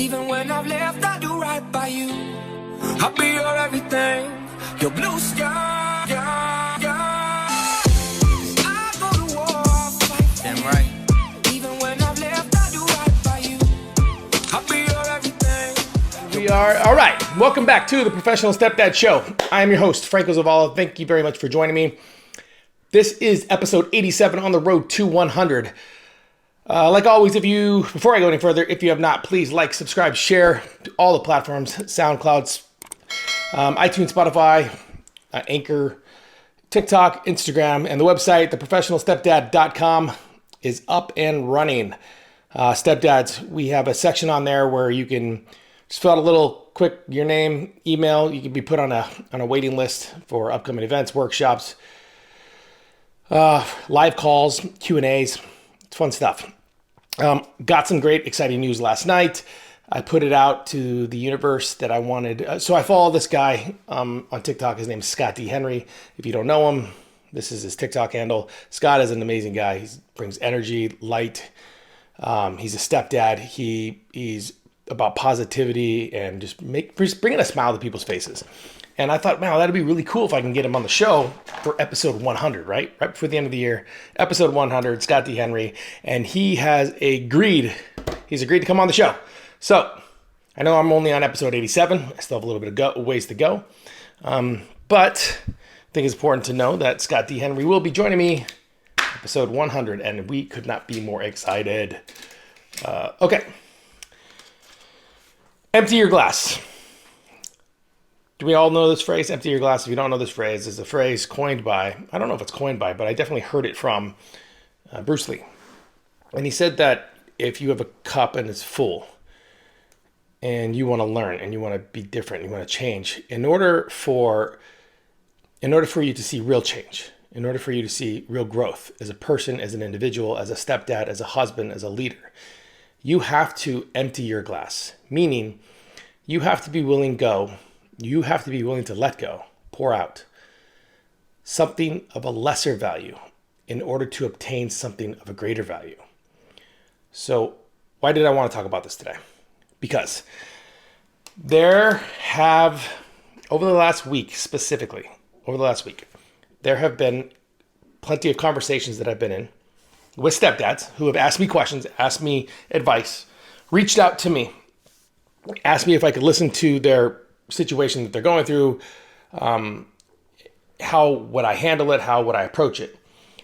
Even when I've left, I do right by you. I'll be your everything, your blue sky. I go to war, I'll fight. Damn right. Even when I've left, I do right by you. I'll be your everything. We are all right. Welcome back to the Professional Stepdad Show. I am your host, Franco Zavala. Thank you very much for joining me. This is episode 87 on the road to 100. Like always, before I go any further, if you have not, please like, subscribe, share to all the platforms, SoundCloud, iTunes, Spotify, Anchor, TikTok, Instagram, and the website, theprofessionalstepdad.com is up and running. Stepdads, we have a section on there where you can just fill out a little quick, your name, email. You can be put on a waiting list for upcoming events, workshops, live calls, Q&As. It's fun stuff. Got some great, exciting news last night. I put it out to the universe that I wanted. So I follow this guy on TikTok. His name is Scott D. Henry. If you don't know him, this is his TikTok handle. Scott is an amazing guy. He brings energy, light. He's a stepdad. He's about positivity and just bringing a smile to people's faces. And I thought, man, that'd be really cool if I can get him on the show for episode 100, right? Right before the end of the year, episode 100, Scott D. Henry. And he's agreed to come on the show. So I know I'm only on episode 87. I still have a little bit of ways to go. But I think it's important to know that Scott D. Henry will be joining me episode 100, and we could not be more excited. Okay. Empty your glass. Do we all know this phrase, empty your glass? If you don't know this phrase, it's a phrase coined by, I don't know if it's coined by, but I definitely heard it from Bruce Lee. And he said that if you have a cup and it's full and you want to learn and you want to be different, you want to change, in order for you to see real change, in order for you to see real growth as a person, as an individual, as a stepdad, as a husband, as a leader, you have to empty your glass, meaning you have to be willing to let go, pour out something of a lesser value in order to obtain something of a greater value. So why did I want to talk about this today? Because over the last week, there have been plenty of conversations that I've been in with stepdads who have asked me questions, asked me advice, reached out to me, asked me if I could listen to their situation that they're going through, how would I handle it, how would I approach it?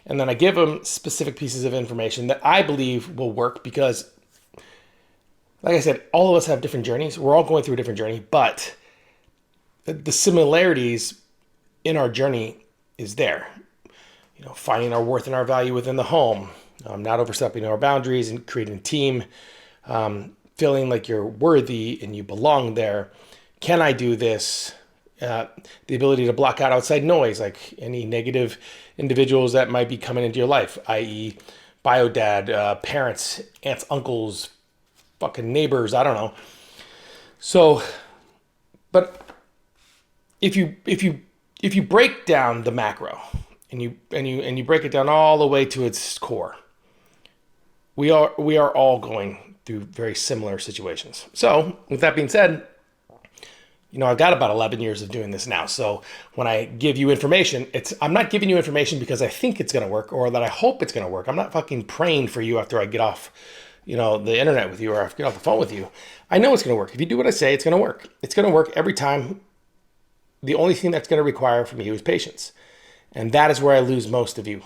And then I give them specific pieces of information that I believe will work because, like I said, all of us have different journeys. We're all going through a different journey, but the similarities in our journey is there. You know, finding our worth and our value within the home, not overstepping our boundaries and creating a team, feeling like you're worthy and you belong there. Can I do this? The ability to block out outside noise, like any negative individuals that might be coming into your life, i.e. bio dad, parents, aunts, uncles, fucking neighbors, I don't know. So, but if you break down the macro and you break it down all the way to its core, we are all going through very similar situations. So, with that being said, you know, I've got about 11 years of doing this now. So when I give you information, I'm not giving you information because I think it's going to work or that I hope it's going to work. I'm not fucking praying for you after I get off, the internet with you or I get off the phone with you. I know it's going to work. If you do what I say, it's going to work. It's going to work every time. The only thing that's going to require from you is patience. And that is where I lose most of you.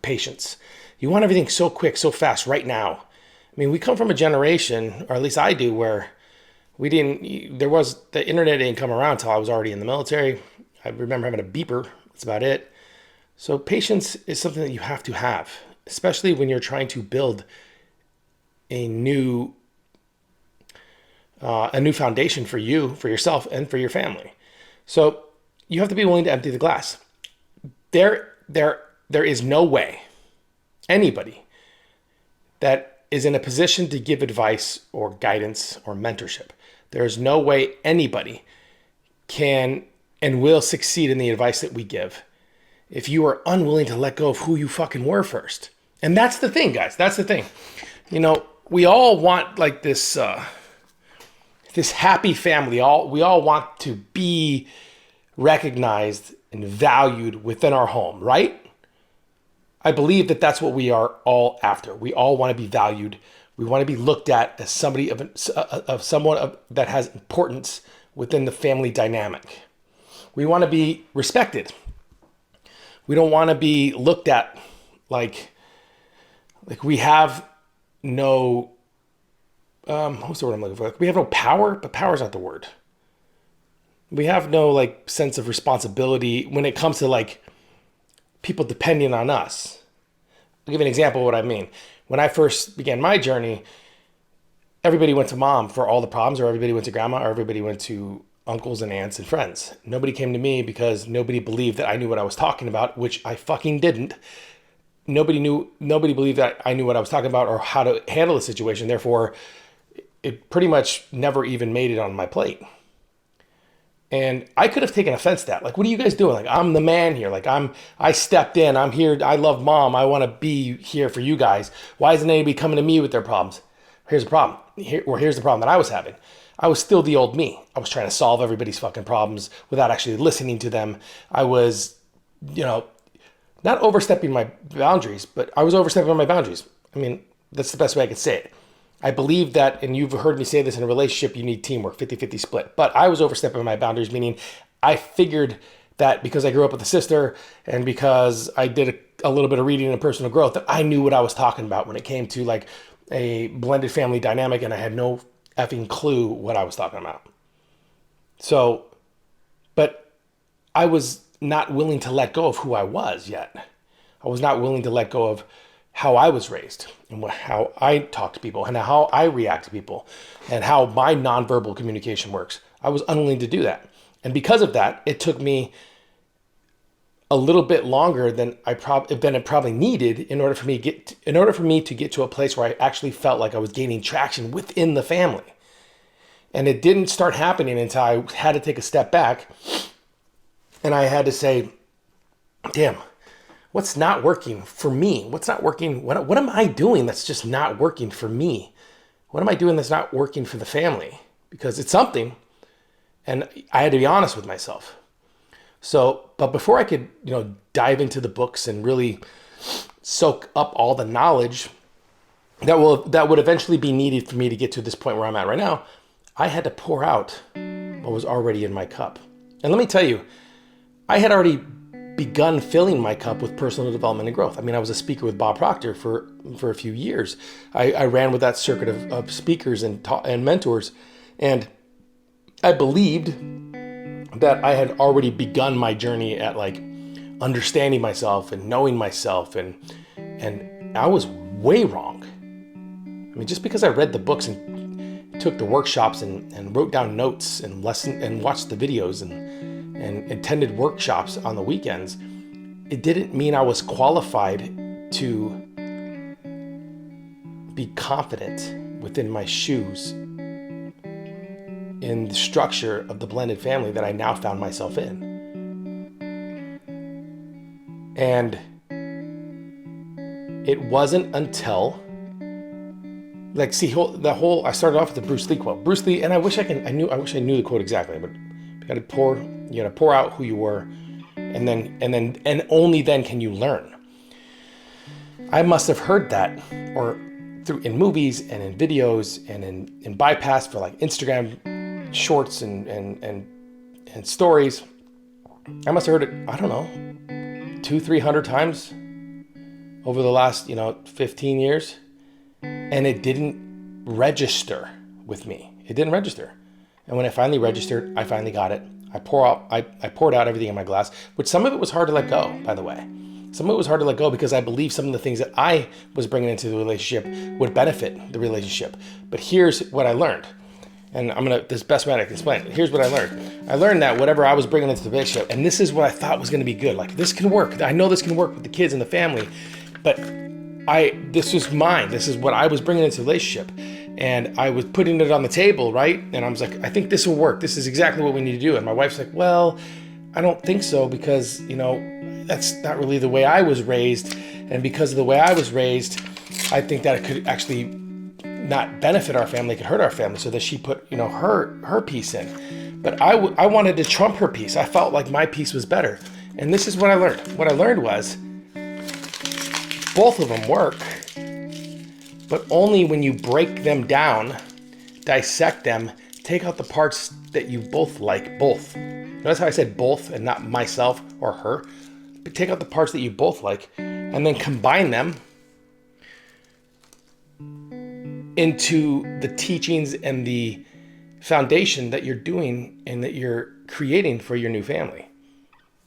Patience. You want everything so quick, so fast, right now. I mean, we come from a generation, or at least I do, where the internet didn't come around until I was already in the military. I remember having a beeper. That's about it. So patience is something that you have to have, especially when you're trying to build a new foundation for you, for yourself, and for your family. So you have to be willing to empty the glass. There is no way anybody that is in a position to give advice or guidance or mentorship. There is no way anybody can and will succeed in the advice that we give if you are unwilling to let go of who you fucking were first. And that's the thing, guys. That's the thing. You know, we all want like this this happy family. We all want to be recognized and valued within our home, right? I believe that that's what we are all after. We all want to be valued. We want to be looked at as somebody of someone that has importance within the family dynamic. We want to be respected. We don't want to be looked at like we have no, what's the word I'm looking for? We have no power, but power is not the word. We have no like sense of responsibility when it comes to like people depending on us. I'll give you an example of what I mean. When I first began my journey, everybody went to mom for all the problems, or everybody went to grandma, or everybody went to uncles and aunts and friends. Nobody came to me because nobody believed that I knew what I was talking about, which I fucking didn't. Nobody believed that I knew what I was talking about or how to handle the situation. Therefore, it pretty much never even made it on my plate. And I could have taken offense to that. Like, what are you guys doing? Like, I'm the man here. Like, I stepped in. I'm here. I love mom. I want to be here for you guys. Why isn't anybody coming to me with their problems? Here's the problem. Here's the problem that I was having. I was still the old me. I was trying to solve everybody's fucking problems without actually listening to them. I was, not overstepping my boundaries, but I was overstepping my boundaries. I mean, that's the best way I could say it. I believe that, and you've heard me say this in a relationship, you need teamwork, 50-50 split. But I was overstepping my boundaries, meaning I figured that because I grew up with a sister and because I did a little bit of reading and personal growth, that I knew what I was talking about when it came to like a blended family dynamic, and I had no effing clue what I was talking about. So, but I was not willing to let go of who I was yet. I was not willing to let go of how I was raised and how I talk to people and how I react to people and how my nonverbal communication works. I was unwilling to do that. And because of that, it took me a little bit longer than it probably needed in order for me to get to a place where I actually felt like I was gaining traction within the family. And it didn't start happening until I had to take a step back and I had to say, damn, what's not working for me? What's not working? What am I doing that's just not working for me? What am I doing that's not working for the family? Because it's something, and I had to be honest with myself. So, but before I could, dive into the books and really soak up all the knowledge that would eventually be needed for me to get to this point where I'm at right now, I had to pour out what was already in my cup. And let me tell you, I had already begun filling my cup with personal development and growth. I mean, I was a speaker with Bob Proctor for a few years. I ran with that circuit of speakers and mentors, and I believed that I had already begun my journey at like understanding myself and knowing myself, and I was way wrong. I mean, just because I read the books and took the workshops and wrote down notes and watched the videos and attended workshops on the weekends, it didn't mean I was qualified to be confident within my shoes in the structure of the blended family that I now found myself in. And it wasn't until I started off with the Bruce Lee quote. Bruce Lee, and I wish I knew the quote exactly, but you gotta pour out who you were, and only then can you learn. I must have heard that or in movies and in videos and in bypass for like Instagram shorts and stories. I must have heard it, I don't know, 200-300 times over the last 15 years, and it didn't register with me. It didn't register. And when it finally registered, I finally got it. I poured out everything in my glass, which some of it was hard to let go, by the way. Some of it was hard to let go because I believed some of the things that I was bringing into the relationship would benefit the relationship. But here's what I learned. And this best way I can explain it. Here's what I learned. I learned that whatever I was bringing into the relationship, and this is what I thought was going to be good. Like, this can work. I know this can work with the kids and the family, but this was mine. This is what I was bringing into the relationship. And I was putting it on the table, right? And I was like, I think this will work. This is exactly what we need to do. And my wife's like, well, I don't think so because, that's not really the way I was raised. And because of the way I was raised, I think that it could actually not benefit our family, could hurt our family, so that she put, her piece in. But I wanted to trump her piece. I felt like my piece was better. And this is what I learned. What I learned was both of them work, but only when you break them down, dissect them, take out the parts that you both like, both. Notice how I said both and not myself or her. But take out the parts that you both like and then combine them into the teachings and the foundation that you're doing and that you're creating for your new family.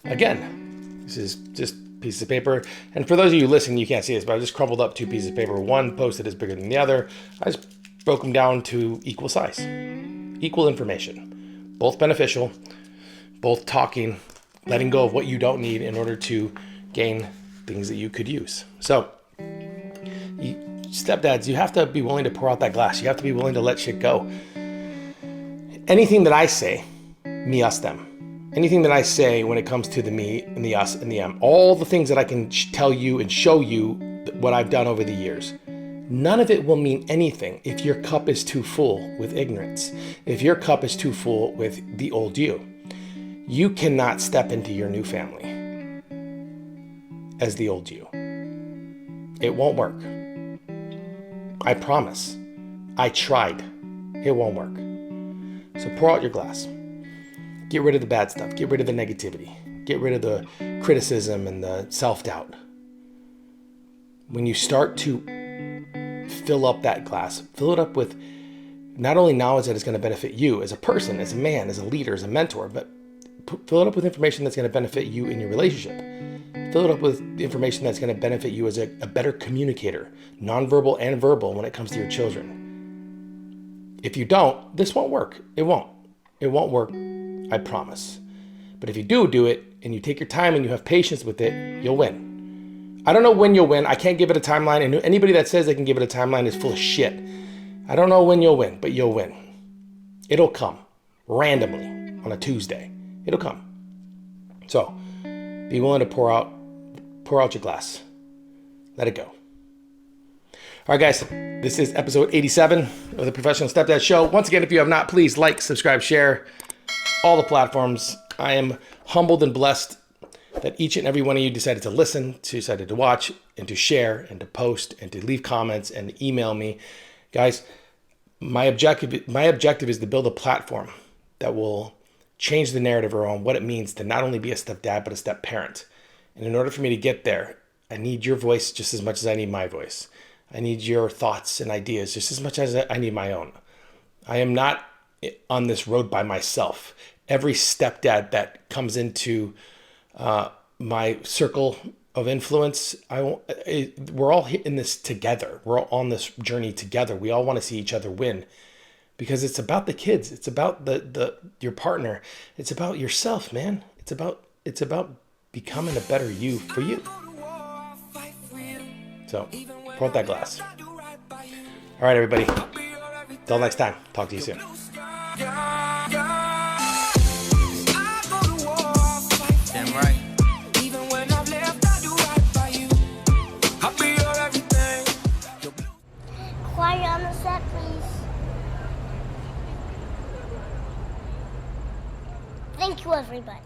Again, this is just pieces of paper. And for those of you listening, you can't see this, but I just crumpled up 2 pieces of paper. One Post-it is bigger than the other. I just broke them down to equal size, equal information, both beneficial, both talking, letting go of what you don't need in order to gain things that you could use. So, stepdads, you have to be willing to pour out that glass. You have to be willing to let shit go. Anything that I say, me, us, them. Anything that I say when it comes to the me and the us and the them, all the things that I can tell you and show you what I've done over the years, none of it will mean anything if your cup is too full with ignorance, if your cup is too full with the old you. You cannot step into your new family as the old you. It won't work. I promise. I tried. It won't work. So pour out your glass. Get rid of the bad stuff. Get rid of the negativity. Get rid of the criticism and the self-doubt. When you start to fill up that glass, fill it up with not only knowledge that is going to benefit you as a person, as a man, as a leader, as a mentor, but fill it up with information that's going to benefit you in your relationship. Fill it up with information that's going to benefit you as a better communicator, nonverbal and verbal, when it comes to your children. If you don't, this won't work. It won't. It won't work. I promise. But if you do it and you take your time and you have patience with it, you'll win. I don't know when you'll win. I can't give it a timeline. And anybody that says they can give it a timeline is full of shit. I don't know when you'll win, but you'll win. It'll come randomly on a Tuesday. It'll come. So be willing to pour out your glass. Let it go. All right, guys, this is episode 87 of the Professional Stepdad Show. Once again, if you have not, please like, subscribe, share all the platforms. I am humbled and blessed that each and every one of you decided to listen, decided to watch, and to share, and to post, and to leave comments, and to email me. Guys, my objective is to build a platform that will change the narrative around what it means to not only be a stepdad, but a step parent. And in order for me to get there, I need your voice just as much as I need my voice. I need your thoughts and ideas just as much as I need my own. I am not on this road by myself. Every stepdad that comes into my circle of influence, we're all in this together. We're all on this journey together. We all want to see each other win, because it's about the kids. It's about your partner. It's about yourself, man. It's about becoming a better you for you. So pour out that glass. All right, everybody. Till next time. Talk to you soon. Damn right. Even when I've left, I do right by you. I'll be your everything. Quiet on the set, please. Thank you, everybody.